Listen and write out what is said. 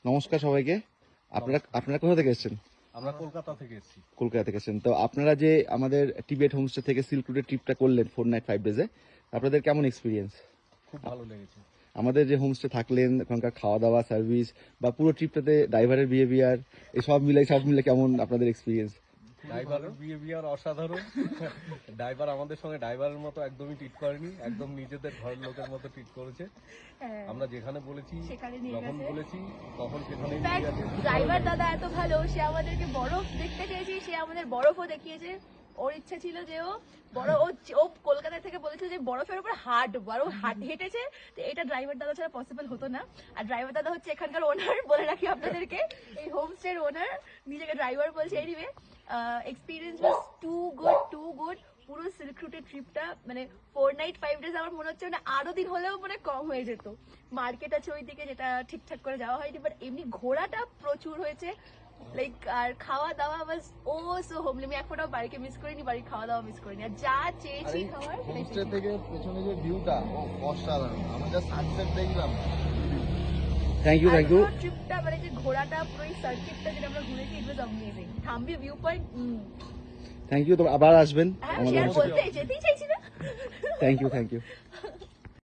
নমস্কার সবাইকে। আপনারা কোথা থেকে এসেছেন? আমরা কলকাতা থেকে এসেছি। কলকাতা থেকে এসেছেন। তো আপনারা যে আমাদের টিবেট হোমস্টে থেকে সিল্ক রুটের ট্রিপটা করলেন 4 নাইট 5 ডেজে, আপনাদের কেমন এক্সপিরিয়েন্স? খুব ভালো লেগেছে। আমাদের যে হোমস্টে থাকলেন, ওখানকার খাওয়া দাওয়া, সার্ভিস বা পুরো ট্রিপটাতে ড্রাইভারের বিহেভিয়ার, এই সব মিলে কেমন আপনাদের এক্সপিরিয়েন্স? ড্রাইভারের বিহেভিয়ার অসাধারণ। ড্রাইভার আমাদের সঙ্গে ড্রাইভারের মতো একদমই ট্রিট করেনি, একদম নিজেদের ঘরের লোকের মতো ট্রিট করেছে। আমরা যেখানে বলেছি, যখন বলেছি তখন সেখানে নিয়ে গেছে। ড্রাইভার দাদা এত ভালো, সে আমাদেরকে বরফ দেখতে চেয়েছি, সে আমাদের বরফও দেখিয়েছে। ওর ইচ্ছা ছিল যে ও কলকাতা থেকে বলেছিল যে বরফের উপর হেঁটেছে। তো এটা ড্রাইভার দাদা ছাড়া পসিবল হতো না। আর ড্রাইভার দাদা হচ্ছে এখানকার ওনার, বলে রাখি আপনাদেরকে, এই হোমস্টের ওনার, নিজেকে ড্রাইভার বলছে। Anyway, experience was too good. পুরো সিল্ক রুটের ট্রিপটা মানে 4 নাইট 5 ডেজ আমার মনে হচ্ছে মানে আরো দিন হলেও মানে কম হয়ে যেত। মার্কেট আছে ওইদিকে, যেটা ঠিকঠাক করে যাওয়া হয়নি, বাট এমনি ঘোরাটা প্রচুর হয়েছে। লাইক আর খাওয়া দাওয়া ওয়াজ সো হোমলি। আমি এক ফোঁটাও বাড়িকে মিস করিনি, বাড়ির খাওয়া দাওয়া মিস করিনি। আর যা চেয়েছি খাওয়ার হোমস্টে থেকে পেছনে যে ভিউটা অসাধারণ, আমরা যা সানসেট দেখলাম। Thank you. ট্রিপটা মানে যে ঘোরাটা, পুরো এই সার্কিটটা যেটা আমরা ঘুরেছি, it was amazing. Thambi viewpoint. Thank you. তো আবার আসবেন হ্যাঁ, আমাদের বলতে যেতেই চাইছি না। Thank you.